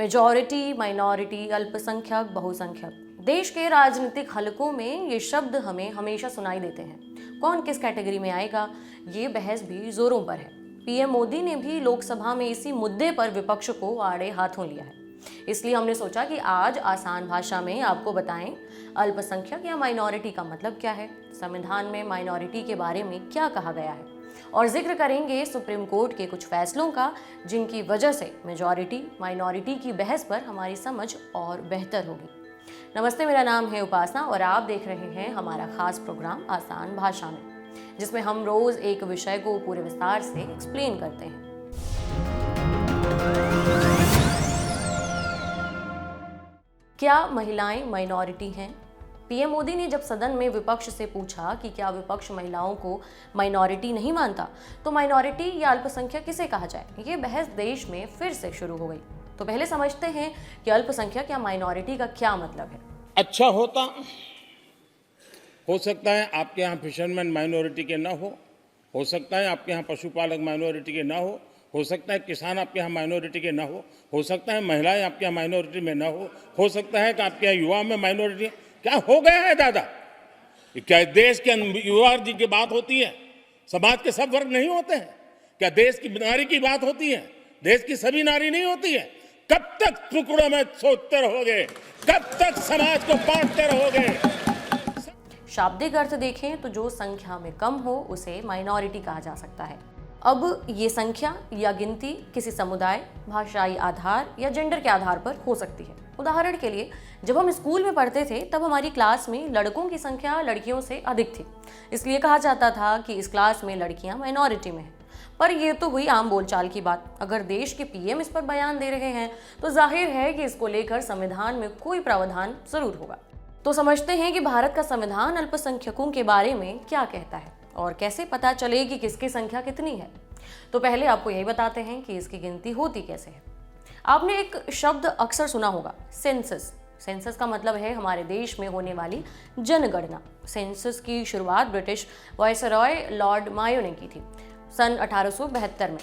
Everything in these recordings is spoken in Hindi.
मेजॉरिटी, माइनॉरिटी, अल्पसंख्यक, बहुसंख्यक, देश के राजनीतिक हलकों में ये शब्द हमें हमेशा सुनाई देते हैं। कौन किस कैटेगरी में आएगा, ये बहस भी जोरों पर है। पीएम मोदी ने भी लोकसभा में इसी मुद्दे पर विपक्ष को आड़े हाथों लिया है। इसलिए हमने सोचा कि आज आसान भाषा में आपको बताएं अल्पसंख्यक या माइनॉरिटी का मतलब क्या है, संविधान में माइनॉरिटी के बारे में क्या कहा गया है, और जिक्र करेंगे सुप्रीम कोर्ट के कुछ फैसलों का, जिनकी वजह से मेजॉरिटी माइनॉरिटी की बहस पर हमारी समझ और बेहतर होगी। नमस्ते, मेरा नाम है उपासना और आप देख रहे हैं हमारा खास प्रोग्राम आसान भाषा में, जिसमें हम रोज एक विषय को पूरे विस्तार से एक्सप्लेन करते हैं। क्या महिलाएं माइनॉरिटी हैं? पीएम मोदी ने जब सदन में विपक्ष से पूछा कि क्या विपक्ष महिलाओं को माइनॉरिटी नहीं मानता, तो माइनॉरिटी या अल्पसंख्यक किसे कहा जाए, ये बहस देश में फिर से शुरू हो गई। तो पहले समझते हैं कि अल्पसंख्यक या माइनॉरिटी का क्या मतलब है। अच्छा होता हो सकता है आपके यहाँ फिशरमैन माइनॉरिटी के ना हो सकता है आपके यहाँ पशुपालक माइनॉरिटी के ना हो सकता है किसान आपके यहाँ माइनॉरिटी के ना हो सकता है महिलाएं आपके यहाँ माइनॉरिटी में ना हो सकता है कि आपके यहाँ युवा में माइनॉरिटी। क्या हो गया है दादा? क्या देश के युवा जी की बात होती है? समाज के सब वर्ग नहीं होते हैं? क्या देश की नारी की बात होती है? देश की सभी नारी नहीं होती है? कब तक टुकड़ों में सोचते रहोगे? कब तक समाज को बांटते रहोगे? शाब्दिक अर्थ देखें तो जो संख्या में कम हो उसे माइनॉरिटी कहा जा सकता है। अब ये संख्या या गिनती किसी समुदाय, भाषाई आधार या जेंडर के आधार पर हो सकती है। उदाहरण के लिए, जब हम स्कूल में पढ़ते थे तब हमारी क्लास में लड़कों की संख्या लड़कियों से अधिक थी, इसलिए कहा जाता था कि इस क्लास में लड़कियां माइनॉरिटी में हैं। पर यह तो हुई आम बोलचाल की बात। अगर देश के पीएम इस पर बयान दे रहे हैं तो जाहिर है कि इसको लेकर संविधान में कोई प्रावधान जरूर होगा। तो समझते हैं कि भारत का संविधान अल्पसंख्यकों के बारे में क्या कहता है और कैसे पता चले कि किसकी संख्या कितनी है। तो पहले आपको यही बताते हैं कि इसकी गिनती होती कैसे है। आपने एक शब्द अक्सर सुना होगा, सेंसस। सेंसस का मतलब है हमारे देश में होने वाली जनगणना। सेंसस की शुरुआत ब्रिटिश वायसरॉय लॉर्ड मायो ने की थी सन 1872 में।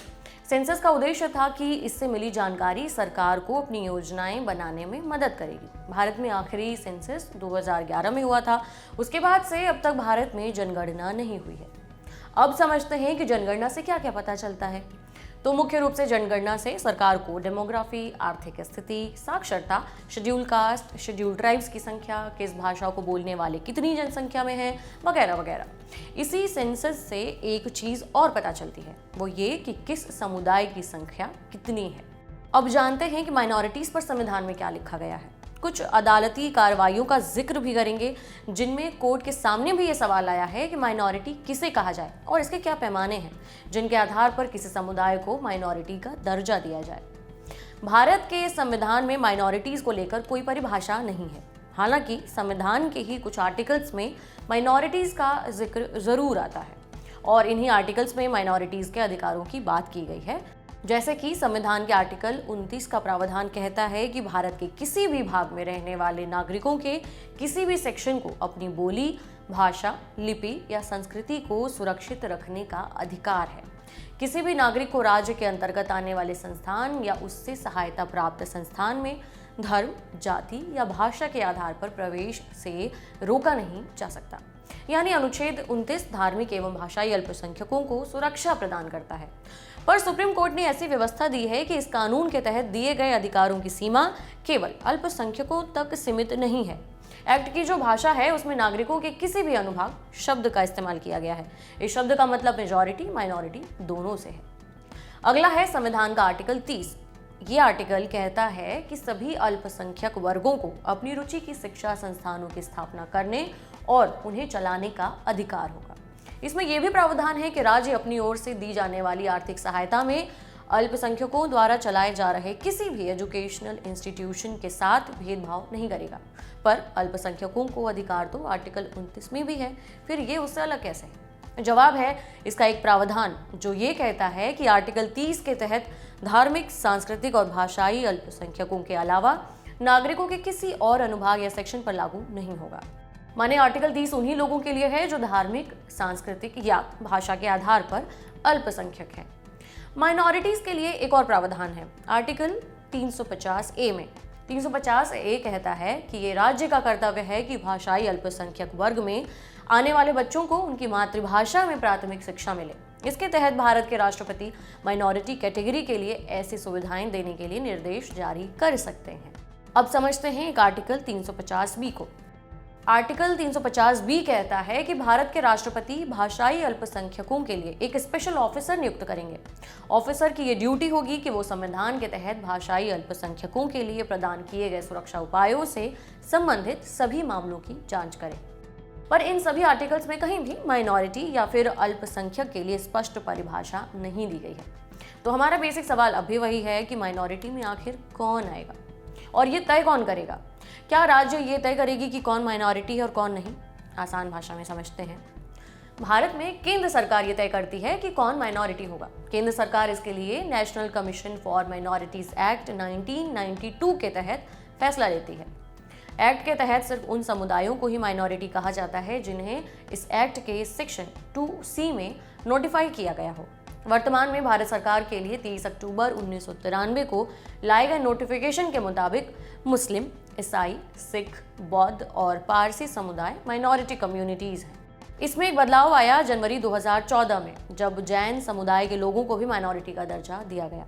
सेंसस का उद्देश्य था कि इससे मिली जानकारी सरकार को अपनी योजनाएं बनाने में मदद करेगी। भारत में आखिरी सेंसस 2011 में हुआ था। उसके बाद से अब तक भारत में जनगणना नहीं हुई है। अब समझते हैं कि जनगणना से क्या क्या पता चलता है। तो मुख्य रूप से जनगणना से सरकार को डेमोग्राफी, आर्थिक स्थिति, साक्षरता, शेड्यूल कास्ट, शेड्यूल ट्राइब्स की संख्या, किस भाषा को बोलने वाले कितनी जनसंख्या में हैं, वगैरह वगैरह। इसी सेंसस से एक चीज और पता चलती है, वो ये कि किस समुदाय की संख्या कितनी है। अब जानते हैं कि माइनॉरिटीज पर संविधान में क्या लिखा गया है। कुछ अदालती कार्रवाइयों का जिक्र भी करेंगे, जिनमें कोर्ट के सामने भी ये सवाल आया है कि माइनॉरिटी किसे कहा जाए और इसके क्या पैमाने हैं जिनके आधार पर किसी समुदाय को माइनॉरिटी का दर्जा दिया जाए। भारत के संविधान में माइनॉरिटीज को लेकर कोई परिभाषा नहीं है। हालांकि संविधान के ही कुछ आर्टिकल्स में माइनॉरिटीज का जिक्र जरूर आता है और इन्हीं आर्टिकल्स में माइनॉरिटीज के अधिकारों की बात की गई है। जैसे कि संविधान के आर्टिकल 29 का प्रावधान कहता है कि भारत के किसी भी भाग में रहने वाले नागरिकों के किसी भी सेक्शन को अपनी बोली, भाषा, लिपि या संस्कृति को सुरक्षित रखने का अधिकार है। किसी भी नागरिक को राज्य के अंतर्गत आने वाले संस्थान या उससे सहायता प्राप्त संस्थान में धर्म, जाति या भाषा के आधार पर प्रवेश से रोका नहीं जा सकता। यानी अनुच्छेद 29 धार्मिक एवं भाषाई अल्पसंख्यकों को सुरक्षा प्रदान करता है। पर सुप्रीम कोर्ट ने ऐसी व्यवस्था दी है कि इस कानून के तहत दिए गए अधिकारों की सीमा केवल अल्पसंख्यकों तक सीमित नहीं है। एक्ट की जो भाषा है उसमें नागरिकों के किसी भी अनुभाग शब्द का इस्तेमाल किया गया है। इस शब्द का मतलब मेजॉरिटी, माइनॉरिटी दोनों से है। अगला है संविधान का आर्टिकल 30। ये आर्टिकल कहता है कि सभी अल्पसंख्यक वर्गों को अपनी रुचि की शिक्षा संस्थानों की स्थापना करने और उन्हें चलाने का अधिकार होगा। इसमें यह भी प्रावधान है कि राज्य अपनी ओर से दी जाने वाली आर्थिक सहायता में अल्पसंख्यकों द्वारा चलाए जा रहे किसी भी एजुकेशनल इंस्टीट्यूशन के साथ भेदभाव नहीं करेगा। पर अल्पसंख्यकों को अधिकार तो आर्टिकल 29 में भी है, फिर ये उससे अलग कैसे है? जवाब है इसका एक प्रावधान जो ये कहता है कि आर्टिकल 30 के तहत धार्मिक, सांस्कृतिक और भाषाई अल्पसंख्यकों के अलावा नागरिकों के किसी और अनुभाग या सेक्शन पर लागू नहीं होगा। माने आर्टिकल 30 उन्हीं लोगों के लिए है जो धार्मिक, सांस्कृतिक या भाषा के आधार पर अल्पसंख्यक हैं। माइनॉरिटीज के लिए एक और प्रावधान है, आर्टिकल 350 ए में। 350 ए कहता है कि ये राज्य का कर्तव्य है कि भाषाई अल्पसंख्यक वर्ग में आने वाले बच्चों को उनकी मातृभाषा में प्राथमिक शिक्षा मिले। इसके तहत भारत के राष्ट्रपति माइनॉरिटी कैटेगरी के लिए ऐसी सुविधाएं देने के लिए निर्देश जारी कर सकते हैं। अब समझते हैं एक आर्टिकल 350 बी को। आर्टिकल 350 बी कहता है कि भारत के राष्ट्रपति भाषाई अल्पसंख्यकों के लिए एक स्पेशल ऑफिसर नियुक्त करेंगे। ऑफिसर की ये ड्यूटी होगी कि वो संविधान के तहत भाषाई अल्पसंख्यकों के लिए प्रदान किए गए सुरक्षा उपायों से संबंधित सभी मामलों की जांच करें। पर इन सभी आर्टिकल्स में कहीं भी माइनॉरिटी या फिर अल्पसंख्यक के लिए स्पष्ट परिभाषा नहीं दी गई है। तो हमारा बेसिक सवाल अभी वही है कि माइनॉरिटी में आखिर कौन आएगा और ये तय कौन करेगा? क्या राज्य ये तय करेगी कि कौन माइनॉरिटी है और कौन नहीं? आसान भाषा में समझते हैं। भारत में केंद्र सरकार ये तय करती है कि कौन माइनॉरिटी होगा। केंद्र सरकार इसके लिए national commission for minorities act 1992 के तहत फैसला लेती है। एक्ट के तहत सिर्फ उन समुदायों को ही माइनॉरिटी कहा जाता है जिन्हें इस एक्ट के सेक्शन 2C में नोटिफाई किया गया हो। वर्तमान में भारत सरकार के लिए 30 अक्टूबर 1993 को लाए गए नोटिफिकेशन के मुताबिक मुस्लिम, ईसाई, सिख, बौद्ध और पारसी समुदाय माइनॉरिटी कम्युनिटीज हैं। इसमें एक बदलाव आया जनवरी 2014 में, जब जैन समुदाय के लोगों को भी माइनॉरिटी का दर्जा दिया गया।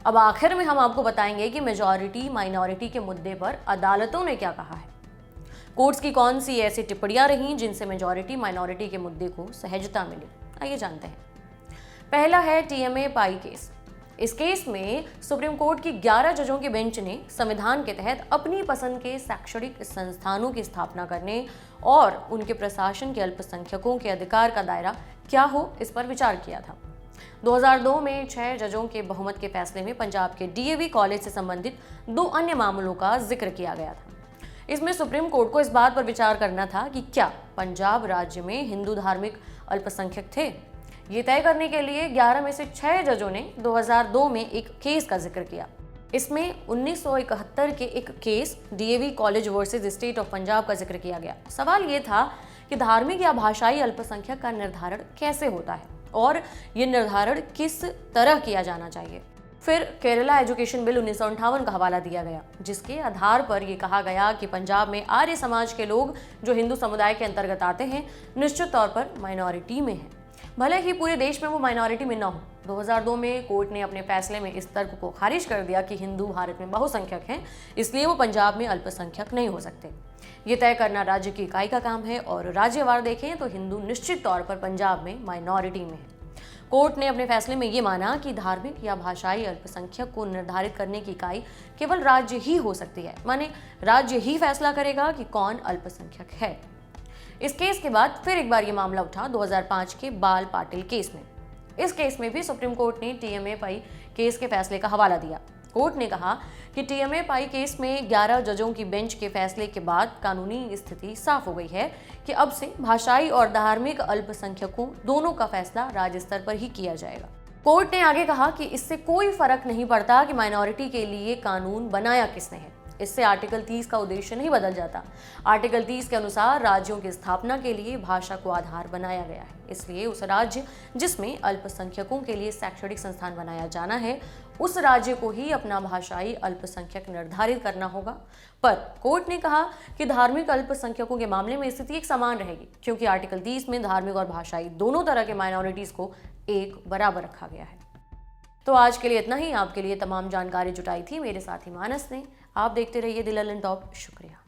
अब आखिर में हम आपको बताएंगे कि मेजॉरिटी माइनॉरिटी के मुद्दे पर अदालतों ने क्या कहा है। कोर्ट्स की कौन सी ऐसी टिप्पणियां रहीं जिनसे मेजॉरिटी माइनॉरिटी के मुद्दे को सहजता मिली। आइए जानते हैं। पहला है TMA पाई केस। इस केस में सुप्रीम कोर्ट की 11 जजों की बेंच ने संविधान के तहत अपनी पसंद के शैक्षणिक संस्थानों की स्थापना करने और उनके प्रशासन के अल्पसंख्यकों के अधिकार का दायरा क्या हो, इस पर विचार किया था। 2002 में 6 जजों के बहुमत के फैसले में पंजाब के DAV कॉलेज से संबंधित 2 अन्य मामलों का जिक्र किया गया था। इसमें सुप्रीम कोर्ट को इस बात पर विचार करना था कि क्या पंजाब राज्य में हिंदू धार्मिक अल्पसंख्यक थे। ये तय करने के लिए 11 में से 6 जजों ने 2002 में एक केस का जिक्र किया। इसमें 1971 के एक case DAV college versus state of Punjab का जिक्र किया गया। सवाल ये था कि धार्मिक या भाषाई अल्पसंख्यक का निर्धारण कैसे होता है और ये निर्धारण किस तरह किया जाना चाहिए। फिर केरला एजुकेशन बिल 1958 का हवाला दिया गया, जिसके आधार पर यह कहा गया कि पंजाब में आर्य समाज के लोग जो हिंदू समुदाय के अंतर्गत आते हैं निश्चित तौर पर माइनॉरिटी में हैं, भले ही पूरे देश में वो माइनॉरिटी में न हो। 2002 में कोर्ट ने अपने फैसले में इस तर्क को खारिज कर दिया कि हिंदू भारत में बहुसंख्यक हैं, इसलिए वो पंजाब में अल्पसंख्यक नहीं हो सकते। ये तय करना राज्य की इकाई का काम है और राज्यवार देखें तो हिंदू निश्चित तौर पर पंजाब में माइनॉरिटी में है। कोर्ट ने अपने फैसले में ये माना कि धार्मिक या भाषाई अल्पसंख्यक को निर्धारित करने की इकाई केवल राज्य ही हो सकती है, माने राज्य ही फैसला करेगा कि कौन अल्पसंख्यक है। इस केस के बाद फिर एक बार ये मामला उठा 2005 के बाल पाटिल केस में। इस केस में भी सुप्रीम कोर्ट ने TMA पाई केस के फैसले का हवाला दिया। कोर्ट ने कहा कि TMA पाई केस में 11 जजों की बेंच के फैसले के बाद कानूनी स्थिति साफ हो गई है कि अब से भाषाई और धार्मिक अल्पसंख्यकों दोनों का फैसला राज्य स्तर पर ही किया जाएगा। कोर्ट ने आगे कहा कि इससे कोई फर्क नहीं पड़ता कि माइनॉरिटी के लिए कानून बनाया किसने है, इससे आर्टिकल 30 का उद्देश्य नहीं बदल जाता। आर्टिकल 30 के अनुसार राज्यों की स्थापना के लिए भाषा को आधार बनाया गया है, इसलिए उस राज्य जिसमें अल्पसंख्यकों के लिए शैक्षणिक संस्थान बनाया जाना है उस राज्य को ही अपना भाषाई अल्पसंख्यक निर्धारित करना होगा। पर कोर्ट ने कहा कि धार्मिक अल्पसंख्यकों के मामले में स्थिति एक समान रहेगी, क्योंकि आर्टिकल 30 में धार्मिक और भाषाई दोनों तरह के माइनॉरिटीज को एक बराबर रखा गया है। तो आज के लिए इतना ही। आपके लिए तमाम जानकारी जुटाई थी मेरे साथी मानस ने। आप देखते रहिए द ललन टॉप। शुक्रिया।